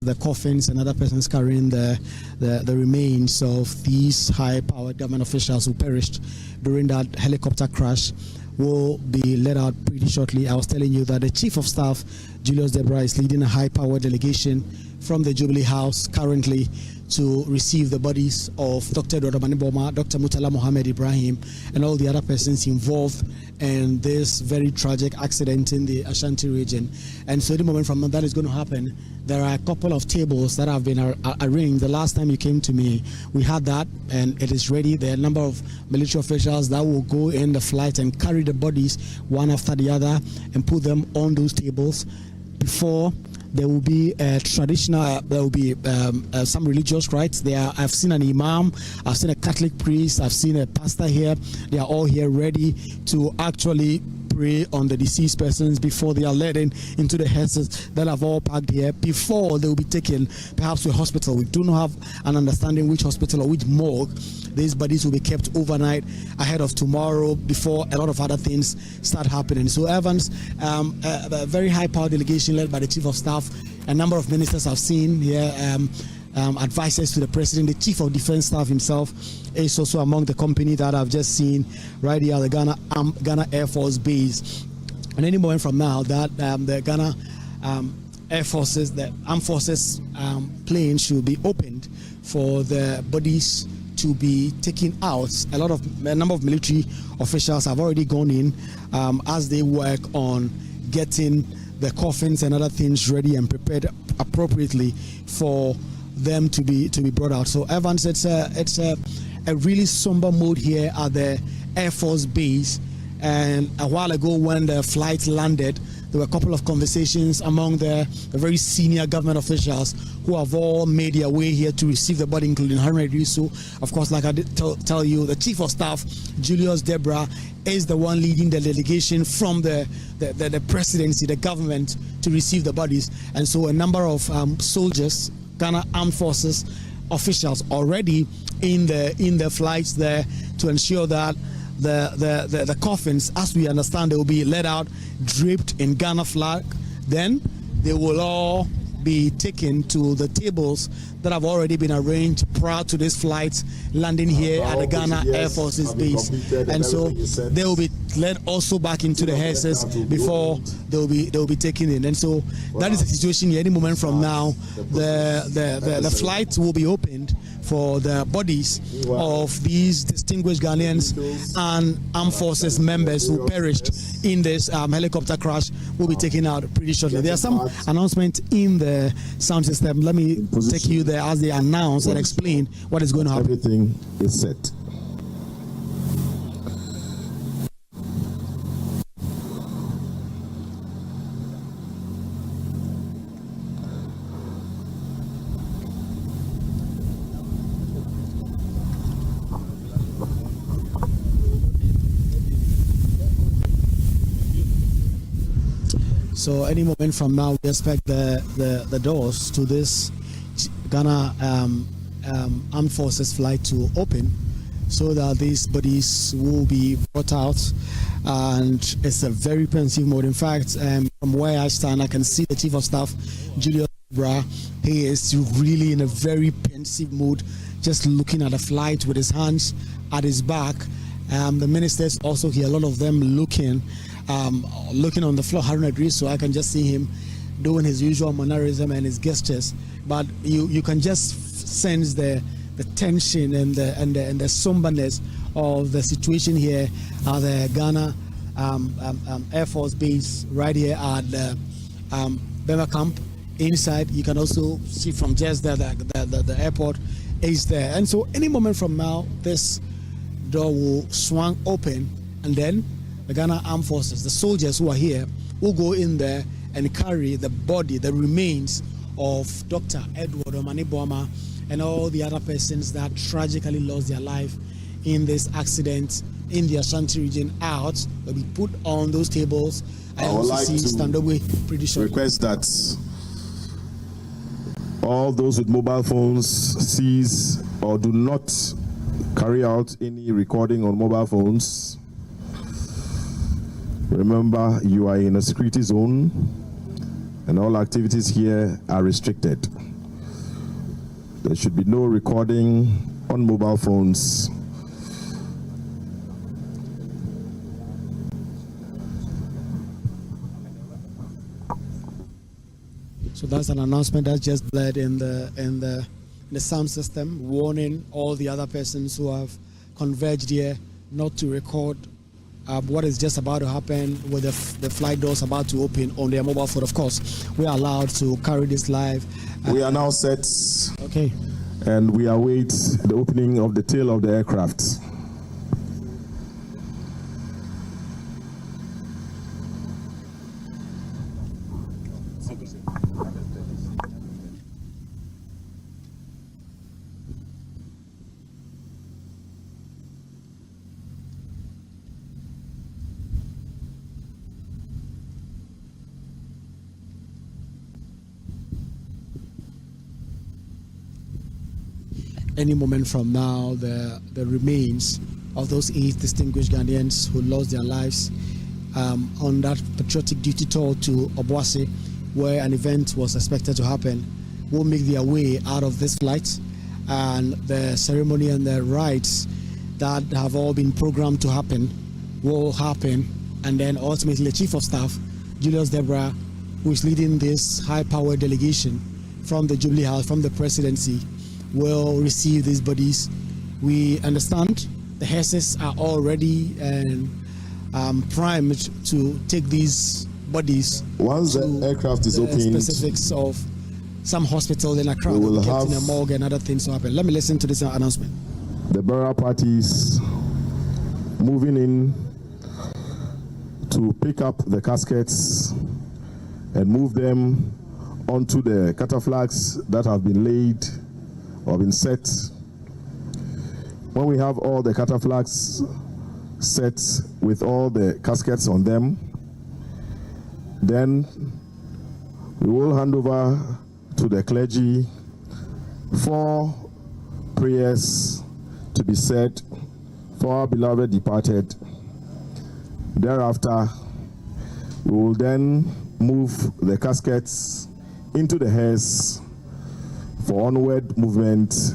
the coffins and other persons carrying the remains of these high-powered government officials who perished during that helicopter crash will be let out pretty shortly. I was telling you that the Chief of Staff, Julius Debrah, is leading a high-powered delegation from the Jubilee House currently to receive the bodies of Dr. Edward Boma, Dr. Murtala Mohammed Ibrahim, and all the other persons involved in this very tragic accident in the Ashanti region. And so the moment from that is going to happen, there are a couple of tables that have been arranged. The last time you came to me, we had that, and it is ready. There are a number of military officials that will go in the flight and carry the bodies one after the other and put them on those tables. Before there will be a traditional, there will be some religious rites there. I've seen an imam, I've seen a Catholic priest, I've seen a pastor here. They are all here ready to actually pray on the deceased persons before they are led into the hearses that have all packed here, before they will be taken perhaps to a hospital. We do not have an understanding which hospital or which morgue. These bodies will be kept overnight ahead of tomorrow before a lot of other things start happening. So Evans, a very high-powered delegation led by the Chief of Staff, a number of ministers I've seen here, advisors to the President, the Chief of Defense Staff himself is also among the company that I've just seen right here at the Ghana Air Force Base. And any moment from now, that the Ghana Air Forces, the Armed Forces plane should be opened for the bodies to be taken out. A number of military officials have already gone in as they work on getting the coffins and other things ready and prepared appropriately for them to be brought out. So Evans, it's a really somber mood here at the Air Force Base. And a while ago when the flight landed, there were a couple of conversations among the very senior government officials who have all made their way here to receive the body, including Haruna Idrisu. Of course, like I did tell you, the Chief of Staff, Julius Debrah, is the one leading the delegation from the presidency, the government, to receive the bodies. And so a number of soldiers, Ghana Armed Forces officials, already in the flights there to ensure that the coffins, as we understand, they will be let out, draped in Ghana flag. Then they will all be taken to the tables that have already been arranged prior to this flight landing here at the Ghana Air Forces Base. And so they will be led also back into the hearses before they will be taken in. And so that is the situation here. Any moment from now, the flight will be opened for the bodies of these distinguished Ghanaians and Armed Forces members who perished in this helicopter crash will be taken out pretty shortly. There are some announcements in the sound system. Let me take you there as they announce and explain what is going to happen. Everything is set. So any moment from now, we expect the doors to this Ghana Armed Forces flight to open so that these bodies will be brought out. And it's a very pensive mode. In fact, from where I stand, I can see the Chief of Staff, Julius Debrah. He is really in a very pensive mood, just looking at the flight with his hands at his back. The ministers also here, a lot of them looking on the floor. Haruna Idrisu, so I can just see him doing his usual mannerism and his gestures, but you can just sense the tension and the somberness of the situation here at the Ghana Air Force Base right here at the Bema Camp. Inside, you can also see from just there the airport is there. And so any moment from now, this door will swing open, and then the Ghana Armed Forces, the soldiers who are here, will go in there and carry the body, the remains of Dr. Edward Boma and all the other persons that tragically lost their life in this accident in the Ashanti region out. They'll be put on those tables. I would like to stand away pretty shortly. Request that all those with mobile phones cease or do not carry out any recording on mobile phones. Remember, you are in a security zone and all activities here are restricted. There should be no recording on mobile phones. So that's an announcement that's just bled in the sound system, warning all the other persons who have converged here not to record what is just about to happen with the flight doors about to open on their mobile phone. Of course, we are allowed to carry this live. We are now set. Okay. And we await the opening of the tail of the aircraft. Any moment from now, the remains of those 8 distinguished Ghanaians who lost their lives on that patriotic duty tour to Obuasi, where an event was expected to happen, will make their way out of this flight, and the ceremony and the rites that have all been programmed to happen will happen, and then ultimately the Chief of Staff, Julius Debrah, who is leading this high-powered delegation from the Jubilee House, from the presidency, will receive these bodies. We understand the hearses are all ready and primed to take these bodies. Once the aircraft is opened, specifics of some hospitals in Accra we will kept have in a morgue and other things to happen. Let me listen to this announcement. The burial parties moving in to pick up the caskets and move them onto the cataflags that have been laid or been set. When we have all the cataflags set with all the caskets on them, then we will hand over to the clergy for prayers to be said for our beloved departed. Thereafter, we will then move the caskets into the hearse for onward movement